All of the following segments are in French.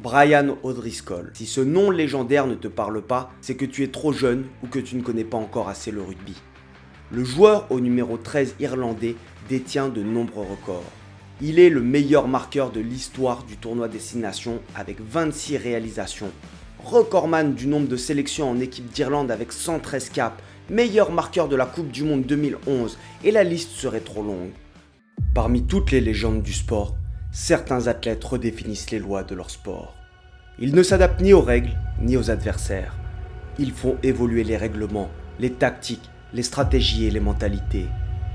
Brian O'Driscoll. Si ce nom légendaire ne te parle pas, c'est que tu es trop jeune ou que tu ne connais pas encore assez le rugby. Le joueur au numéro 13 irlandais détient de nombreux records. Il est le meilleur marqueur de l'histoire du tournoi des 6 nations avec 26 réalisations. Recordman du nombre de sélections en équipe d'Irlande avec 113 caps. Meilleur marqueur de la Coupe du Monde 2011 et la liste serait trop longue. Parmi toutes les légendes du sport, certains athlètes redéfinissent les lois de leur sport. Ils ne s'adaptent ni aux règles, ni aux adversaires. Ils font évoluer les règlements, les tactiques, les stratégies et les mentalités.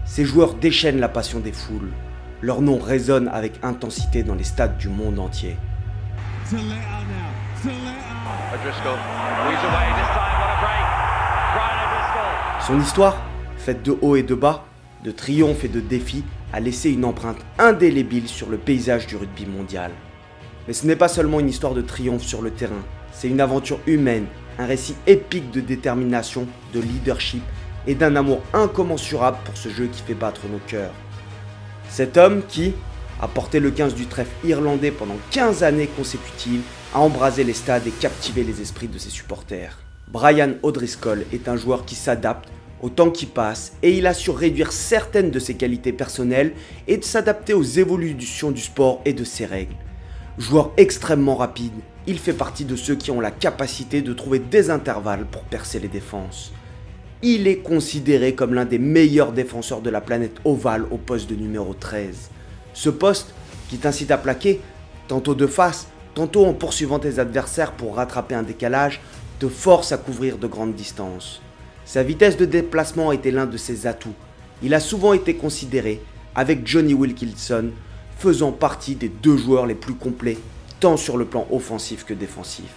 Ces joueurs déchaînent la passion des foules. Leur nom résonne avec intensité dans les stades du monde entier. Son histoire, faite de hauts et de bas, de triomphes et de défis, a laissé une empreinte indélébile sur le paysage du rugby mondial. Mais ce n'est pas seulement une histoire de triomphe sur le terrain, c'est une aventure humaine, un récit épique de détermination, de leadership et d'un amour incommensurable pour ce jeu qui fait battre nos cœurs. Cet homme qui a porté le 15 du trèfle irlandais pendant 15 années consécutives, a embrasé les stades et captivé les esprits de ses supporters. Brian O'Driscoll est un joueur qui s'adapte au temps qui passe et il a su réduire certaines de ses qualités personnelles et de s'adapter aux évolutions du sport et de ses règles. Joueur extrêmement rapide, il fait partie de ceux qui ont la capacité de trouver des intervalles pour percer les défenses. Il est considéré comme l'un des meilleurs défenseurs de la planète ovale au poste de numéro 13. Ce poste qui t'incite à plaquer, tantôt de face, tantôt en poursuivant tes adversaires pour rattraper un décalage, te force à couvrir de grandes distances. Sa vitesse de déplacement était l'un de ses atouts. Il a souvent été considéré, avec Jonny Wilkinson, faisant partie des 2 joueurs les plus complets, tant sur le plan offensif que défensif.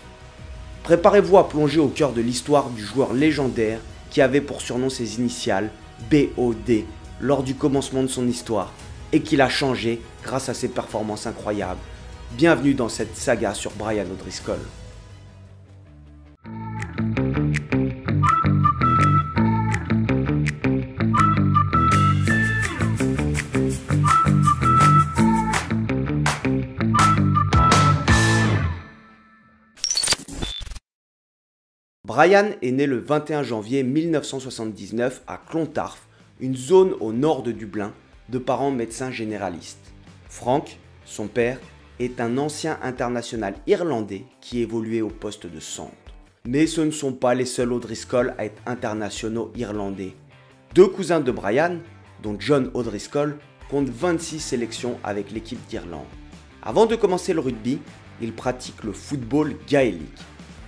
Préparez-vous à plonger au cœur de l'histoire du joueur légendaire qui avait pour surnom ses initiales BOD lors du commencement de son histoire et qu'il a changé grâce à ses performances incroyables. Bienvenue dans cette saga sur Brian O'Driscoll. Brian est né le 21 janvier 1979 à Clontarf, une zone au nord de Dublin, de parents médecins généralistes. Frank, son père, est un ancien international irlandais qui évoluait au poste de centre. Mais ce ne sont pas les seuls O'Driscoll à être internationaux irlandais. 2 cousins de Brian, dont John O'Driscoll, comptent 26 sélections avec l'équipe d'Irlande. Avant de commencer le rugby, il pratique le football gaélique.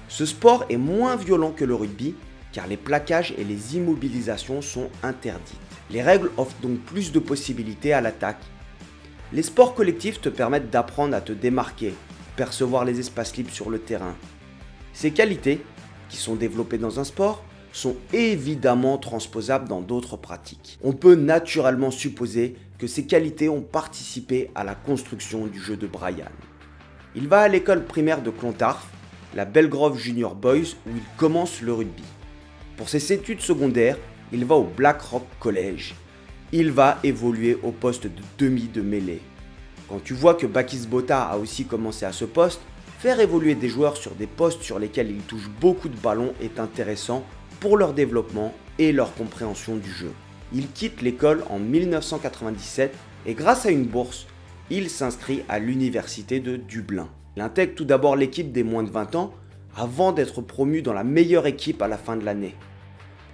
Ce sport est moins violent que le rugby car les plaquages et les immobilisations sont interdites. Les règles offrent donc plus de possibilités à l'attaque. Les sports collectifs te permettent d'apprendre à te démarquer, percevoir les espaces libres sur le terrain. Ces qualités, qui sont développées dans un sport, sont évidemment transposables dans d'autres pratiques. On peut naturellement supposer que ces qualités ont participé à la construction du jeu de Brian. Il va à l'école primaire de Clontarf, la Belgrove Junior Boys, où il commence le rugby. Pour ses études secondaires, il va au Blackrock College. Il va évoluer au poste de demi de mêlée. Quand tu vois que Bakis Botha a aussi commencé à ce poste, faire évoluer des joueurs sur des postes sur lesquels ils touchent beaucoup de ballons est intéressant pour leur développement et leur compréhension du jeu. Il quitte l'école en 1997 et grâce à une bourse, il s'inscrit à l'université de Dublin. Il intègre tout d'abord l'équipe des moins de 20 ans avant d'être promu dans la meilleure équipe à la fin de l'année.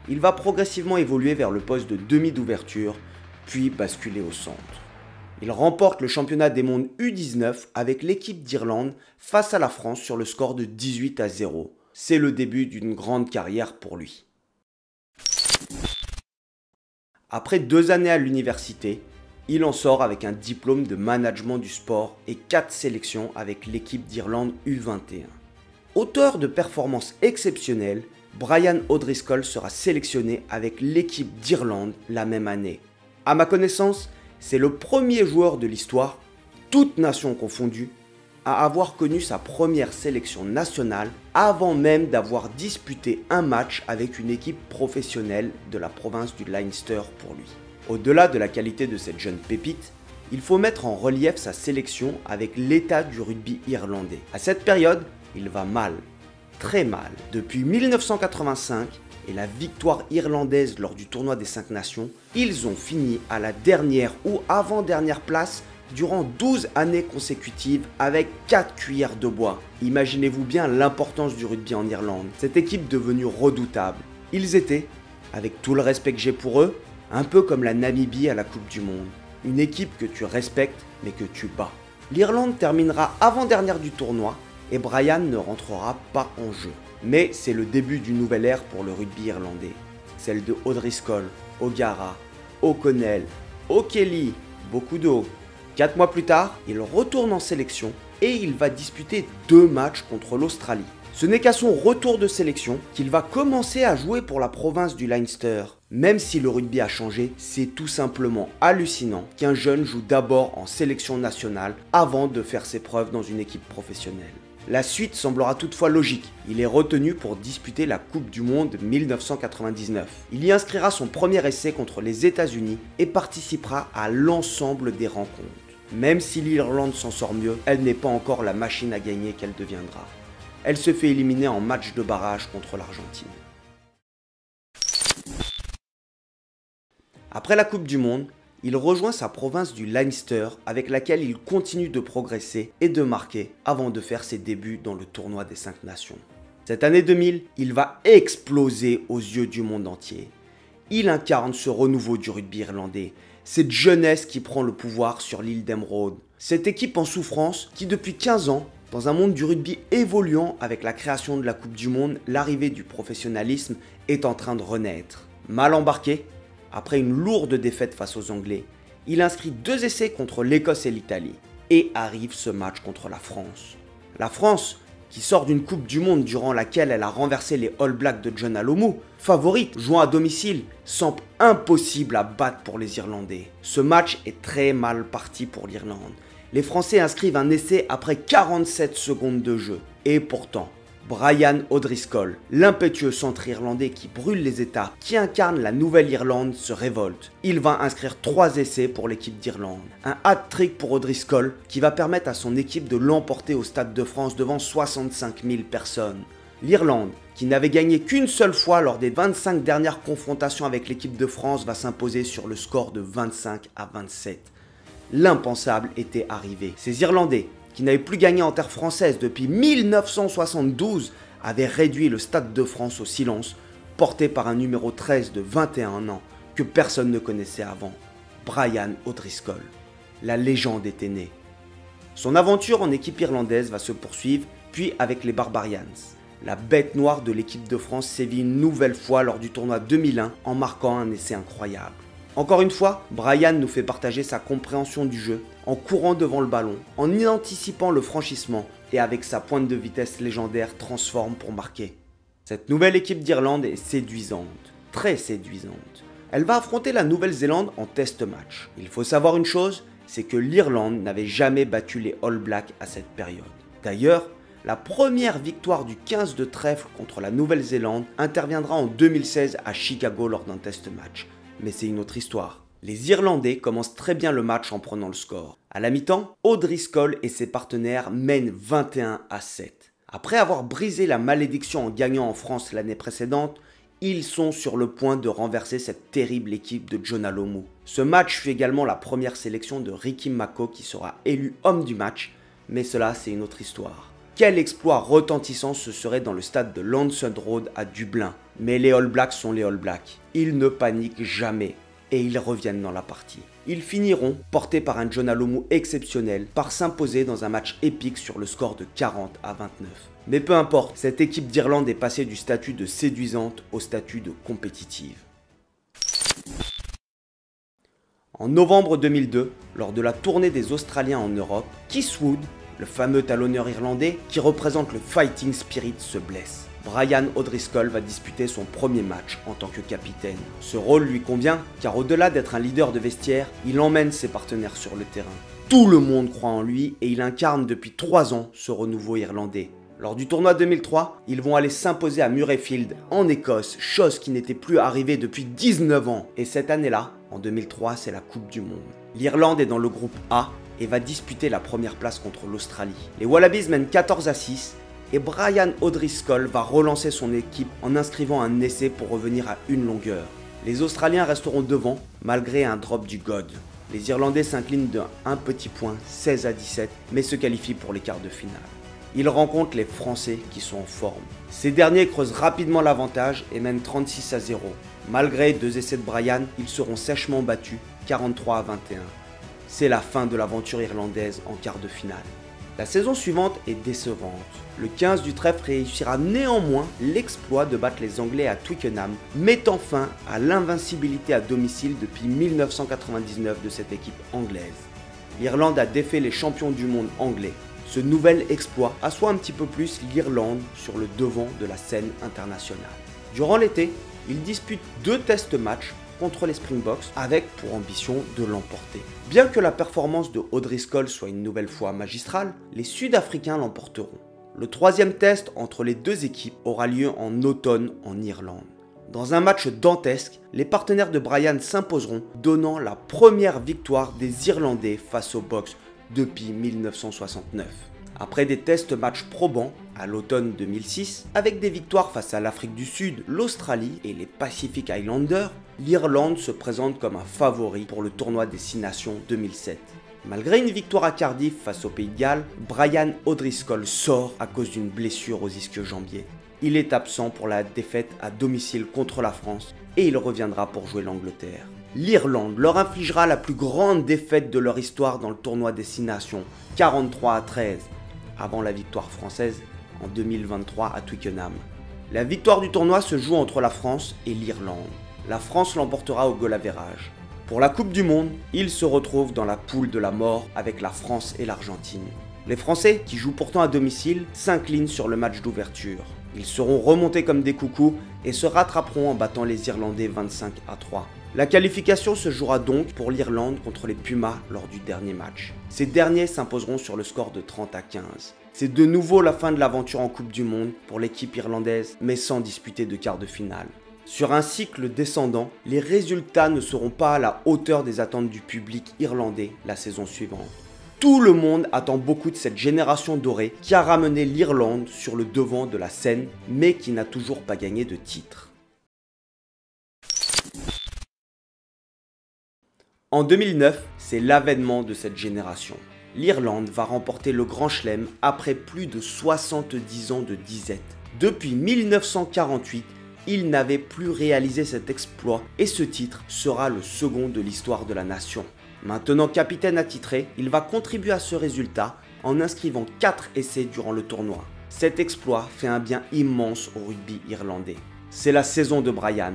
Il va progressivement évoluer vers le poste de demi d'ouverture, puis basculer au centre. Il remporte le championnat des mondes U19 avec l'équipe d'Irlande face à la France sur le score de 18-0. C'est le début d'une grande carrière pour lui. Après 2 années à l'université, il en sort avec un diplôme de management du sport et 4 sélections avec l'équipe d'Irlande U21. Auteur de performances exceptionnelles, Brian O'Driscoll sera sélectionné avec l'équipe d'Irlande la même année. À ma connaissance, c'est le premier joueur de l'histoire, toutes nations confondues, à avoir connu sa première sélection nationale avant même d'avoir disputé un match avec une équipe professionnelle de la province du Leinster pour lui. Au-delà de la qualité de cette jeune pépite, il faut mettre en relief sa sélection avec l'état du rugby irlandais. À cette période, il va mal, très mal. Depuis 1985 et la victoire irlandaise lors du tournoi des 5 nations, ils ont fini à la dernière ou avant-dernière place durant 12 années consécutives avec 4 cuillères de bois. Imaginez-vous bien l'importance du rugby en Irlande. Cette équipe devenue redoutable. Ils étaient, avec tout le respect que j'ai pour eux, un peu comme la Namibie à la Coupe du Monde. Une équipe que tu respectes mais que tu bats. L'Irlande terminera avant-dernière du tournoi et Brian ne rentrera pas en jeu. Mais c'est le début d'une nouvelle ère pour le rugby irlandais. Celle de O'Driscoll, O'Gara, O'Connell, O'Kelly, beaucoup d'eau. 4 mois plus tard, il retourne en sélection et il va disputer 2 matchs contre l'Australie. Ce n'est qu'à son retour de sélection qu'il va commencer à jouer pour la province du Leinster. Même si le rugby a changé, c'est tout simplement hallucinant qu'un jeune joue d'abord en sélection nationale avant de faire ses preuves dans une équipe professionnelle. La suite semblera toutefois logique. Il est retenu pour disputer la Coupe du Monde 1999. Il y inscrira son premier essai contre les États-Unis et participera à l'ensemble des rencontres. Même si l'Irlande s'en sort mieux, elle n'est pas encore la machine à gagner qu'elle deviendra. Elle se fait éliminer en match de barrage contre l'Argentine. Après la Coupe du Monde, il rejoint sa province du Leinster avec laquelle il continue de progresser et de marquer avant de faire ses débuts dans le tournoi des 5 nations. Cette année 2000, il va exploser aux yeux du monde entier. Il incarne ce renouveau du rugby irlandais, cette jeunesse qui prend le pouvoir sur l'île d'Emeraude. Cette équipe en souffrance qui depuis 15 ans, dans un monde du rugby évoluant avec la création de la Coupe du Monde, l'arrivée du professionnalisme est en train de renaître. Mal embarqué, après une lourde défaite face aux Anglais, il inscrit 2 essais contre l'Écosse et l'Italie. Et arrive ce match contre la France. La France, qui sort d'une Coupe du Monde durant laquelle elle a renversé les All Blacks de John Alomu, favorite, jouant à domicile, semble impossible à battre pour les Irlandais. Ce match est très mal parti pour l'Irlande. Les Français inscrivent un essai après 47 secondes de jeu. Et pourtant, Brian O'Driscoll, l'impétueux centre irlandais qui brûle les États, qui incarne la Nouvelle-Irlande, se révolte. Il va inscrire 3 essais pour l'équipe d'Irlande. Un hat-trick pour O'Driscoll qui va permettre à son équipe de l'emporter au Stade de France devant 65 000 personnes. L'Irlande, qui n'avait gagné qu'une seule fois lors des 25 dernières confrontations avec l'équipe de France, va s'imposer sur le score de 25-27. L'impensable était arrivé. Ces Irlandais, qui n'avait plus gagné en terre française depuis 1972, avait réduit le Stade de France au silence, porté par un numéro 13 de 21 ans que personne ne connaissait avant, Brian O'Driscoll. La légende était née. Son aventure en équipe irlandaise va se poursuivre, puis avec les Barbarians. La bête noire de l'équipe de France sévit une nouvelle fois lors du tournoi 2001 en marquant un essai incroyable. Encore une fois, Brian nous fait partager sa compréhension du jeu en courant devant le ballon, en anticipant le franchissement et avec sa pointe de vitesse légendaire transforme pour marquer. Cette nouvelle équipe d'Irlande est séduisante, très séduisante. Elle va affronter la Nouvelle-Zélande en test match. Il faut savoir une chose, c'est que l'Irlande n'avait jamais battu les All Blacks à cette période. D'ailleurs, la première victoire du 15 de trèfle contre la Nouvelle-Zélande interviendra en 2016 à Chicago lors d'un test match. Mais c'est une autre histoire. Les Irlandais commencent très bien le match en prenant le score. À la mi-temps, O'Driscoll et ses partenaires mènent 21-7. Après avoir brisé la malédiction en gagnant en France l'année précédente, ils sont sur le point de renverser cette terrible équipe de John Alomu. Ce match fut également la première sélection de Ricky Mako qui sera élu homme du match, mais cela c'est une autre histoire. Quel exploit retentissant ce serait dans le stade de Lansdowne Road à Dublin. Mais les All Blacks sont les All Blacks. Ils ne paniquent jamais et ils reviennent dans la partie. Ils finiront, portés par un John Alomu exceptionnel, par s'imposer dans un match épique sur le score de 40-29. Mais peu importe, cette équipe d'Irlande est passée du statut de séduisante au statut de compétitive. En novembre 2002, lors de la tournée des Australiens en Europe, Keith Wood, le fameux talonneur irlandais qui représente le fighting spirit, se blesse. Brian O'Driscoll va disputer son premier match en tant que capitaine. Ce rôle lui convient car au-delà d'être un leader de vestiaire, il emmène ses partenaires sur le terrain. Tout le monde croit en lui et il incarne depuis 3 ans ce renouveau irlandais. Lors du tournoi 2003, ils vont aller s'imposer à Murrayfield en Écosse, chose qui n'était plus arrivée depuis 19 ans. Et cette année-là, en 2003, c'est la Coupe du Monde. L'Irlande est dans le groupe A et va disputer la première place contre l'Australie. Les Wallabies mènent 14-6 et Brian O'Driscoll va relancer son équipe en inscrivant un essai pour revenir à une longueur. Les Australiens resteront devant malgré un drop du God. Les Irlandais s'inclinent d'un petit point, 16-17, mais se qualifient pour les quarts de finale. Ils rencontrent les Français qui sont en forme. Ces derniers creusent rapidement l'avantage et mènent 36-0. Malgré 2 essais de Brian, ils seront sèchement battus, 43-21. C'est la fin de l'aventure irlandaise en quart de finale. La saison suivante est décevante. Le 15 du trèfle réussira néanmoins l'exploit de battre les Anglais à Twickenham, mettant fin à l'invincibilité à domicile depuis 1999 de cette équipe anglaise. L'Irlande a défait les champions du monde anglais. Ce nouvel exploit assoit un petit peu plus l'Irlande sur le devant de la scène internationale. Durant l'été, il dispute 2 test matchs contre les Springboks avec pour ambition de l'emporter. Bien que la performance de O'Driscoll soit une nouvelle fois magistrale, les Sud-Africains l'emporteront. Le 3e test entre les 2 équipes aura lieu en automne en Irlande. Dans un match dantesque, les partenaires de Brian s'imposeront, donnant la première victoire des Irlandais face aux Boks depuis 1969. Après des tests matchs probants à l'automne 2006, avec des victoires face à l'Afrique du Sud, l'Australie et les Pacific Islanders, l'Irlande se présente comme un favori pour le tournoi des 6 Nations 2007. Malgré une victoire à Cardiff face au Pays de Galles, Brian O'Driscoll sort à cause d'une blessure aux ischio-jambiers. Il est absent pour la défaite à domicile contre la France et il reviendra pour jouer l'Angleterre. L'Irlande leur infligera la plus grande défaite de leur histoire dans le tournoi des 6 Nations, 43-13, avant la victoire française en 2023 à Twickenham. La victoire du tournoi se joue entre la France et l'Irlande. La France l'emportera au goal average. Pour la Coupe du Monde, ils se retrouvent dans la poule de la mort avec la France et l'Argentine. Les Français, qui jouent pourtant à domicile, s'inclinent sur le match d'ouverture. Ils seront remontés comme des coucous et se rattraperont en battant les Irlandais 25-3. La qualification se jouera donc pour l'Irlande contre les Pumas lors du dernier match. Ces derniers s'imposeront sur le score de 30-15. C'est de nouveau la fin de l'aventure en Coupe du Monde pour l'équipe irlandaise, mais sans disputer de quart de finale. Sur un cycle descendant, les résultats ne seront pas à la hauteur des attentes du public irlandais la saison suivante. Tout le monde attend beaucoup de cette génération dorée qui a ramené l'Irlande sur le devant de la scène, mais qui n'a toujours pas gagné de titre. En 2009, c'est l'avènement de cette génération. L'Irlande va remporter le Grand Chelem après plus de 70 ans de disette. Depuis 1948, il n'avait plus réalisé cet exploit et ce titre sera le second de l'histoire de la nation. Maintenant capitaine attitré, il va contribuer à ce résultat en inscrivant 4 essais durant le tournoi. Cet exploit fait un bien immense au rugby irlandais. C'est la saison de Brian.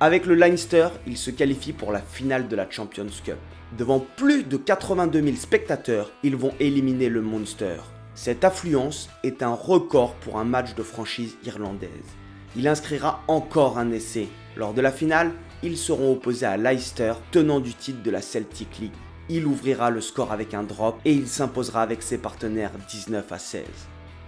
Avec le Leinster, il se qualifie pour la finale de la Champions Cup. Devant plus de 82 000 spectateurs, ils vont éliminer le Munster. Cette affluence est un record pour un match de franchise irlandaise. Il inscrira encore un essai. Lors de la finale, ils seront opposés à Leicester, tenant du titre de la Celtic League. Il ouvrira le score avec un drop et il s'imposera avec ses partenaires 19-16.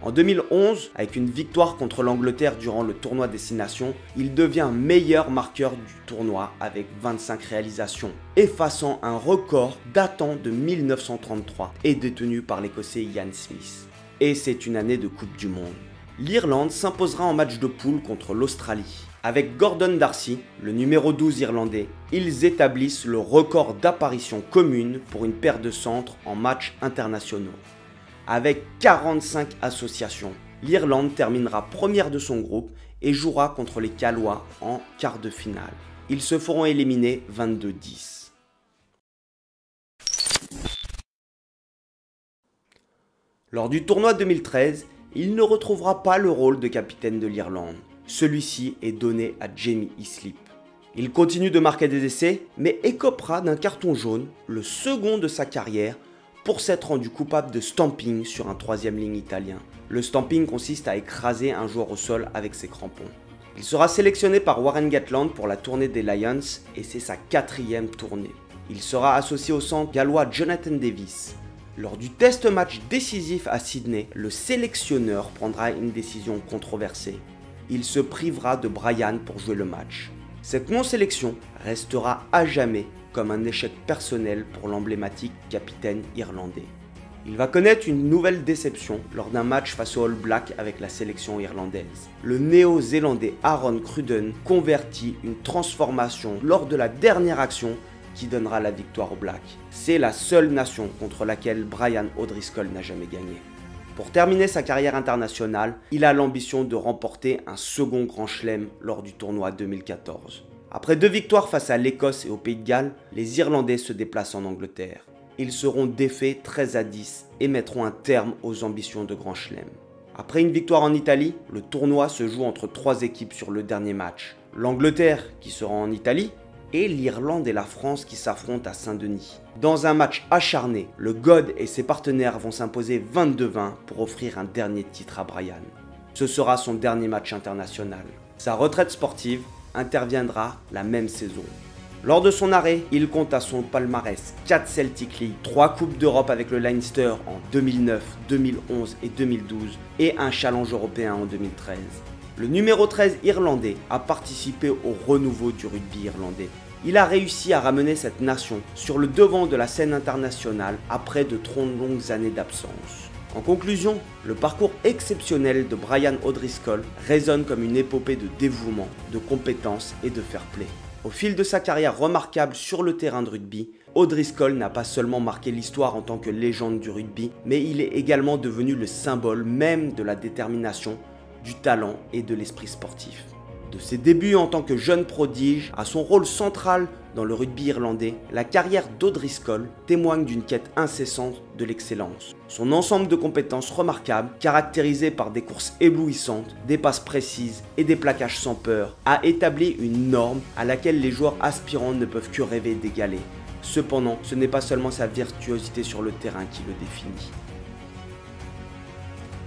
En 2011, avec une victoire contre l'Angleterre durant le tournoi des 6 Nations, il devient meilleur marqueur du tournoi avec 25 réalisations, effaçant un record datant de 1933 et détenu par l'Écossais Ian Smith. Et c'est une année de Coupe du Monde. L'Irlande s'imposera en match de poule contre l'Australie. Avec Gordon Darcy, le numéro 12 irlandais, ils établissent le record d'apparitions communes pour une paire de centres en matchs internationaux. Avec 45 associations, l'Irlande terminera première de son groupe et jouera contre les Gallois en quart de finale. Ils se feront éliminer 22-10. Lors du tournoi 2013, il ne retrouvera pas le rôle de capitaine de l'Irlande. Celui-ci est donné à Jamie Islip. Il continue de marquer des essais, mais écopera d'un carton jaune, le second de sa carrière, pour s'être rendu coupable de stamping sur un 3e ligne italien. Le stamping consiste à écraser un joueur au sol avec ses crampons. Il sera sélectionné par Warren Gatland pour la tournée des Lions et c'est sa 4e tournée. Il sera associé au centre gallois Jonathan Davis. Lors du test match décisif à Sydney, le sélectionneur prendra une décision controversée. Il se privera de Brian pour jouer le match. Cette non-sélection restera à jamais comme un échec personnel pour l'emblématique capitaine irlandais. Il va connaître une nouvelle déception lors d'un match face aux All Blacks avec la sélection irlandaise. Le néo-zélandais Aaron Cruden convertit une transformation lors de la dernière action qui donnera la victoire aux Blacks. C'est la seule nation contre laquelle Brian O'Driscoll n'a jamais gagné. Pour terminer sa carrière internationale, il a l'ambition de remporter un second Grand Chelem lors du tournoi 2014. Après 2 victoires face à l'Écosse et au Pays de Galles, les Irlandais se déplacent en Angleterre. Ils seront défaits 13-10 et mettront un terme aux ambitions de Grand Chelem. Après une victoire en Italie, le tournoi se joue entre 3 équipes sur le dernier match. L'Angleterre qui sera en Italie et l'Irlande et la France qui s'affrontent à Saint-Denis. Dans un match acharné, le God et ses partenaires vont s'imposer 22-20 pour offrir un dernier titre à Brian. Ce sera son dernier match international. Sa retraite sportive interviendra la même saison. Lors de son arrêt, il compte à son palmarès 4 Celtic League, 3 Coupes d'Europe avec le Leinster en 2009, 2011 et 2012 et un challenge européen en 2013. Le numéro 13 irlandais a participé au renouveau du rugby irlandais. Il a réussi à ramener cette nation sur le devant de la scène internationale après de trop longues années d'absence. En conclusion, le parcours exceptionnel de Brian O'Driscoll résonne comme une épopée de dévouement, de compétence et de fair play. Au fil de sa carrière remarquable sur le terrain de rugby, O'Driscoll n'a pas seulement marqué l'histoire en tant que légende du rugby, mais il est également devenu le symbole même de la détermination, du talent et de l'esprit sportif. De ses débuts en tant que jeune prodige à son rôle central dans le rugby irlandais, la carrière d'O'Driscoll témoigne d'une quête incessante de l'excellence. Son ensemble de compétences remarquables, caractérisé par des courses éblouissantes, des passes précises et des plaquages sans peur, a établi une norme à laquelle les joueurs aspirants ne peuvent que rêver d'égaler. Cependant, ce n'est pas seulement sa virtuosité sur le terrain qui le définit.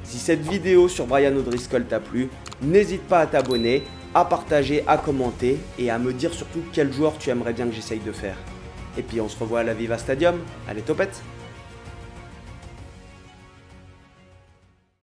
Si cette vidéo sur Brian O'Driscoll t'a plu, n'hésite pas à t'abonner, à partager, à commenter et à me dire surtout quel joueur tu aimerais bien que j'essaye de faire. Et puis on se revoit à la Viva Stadium. Allez, topette!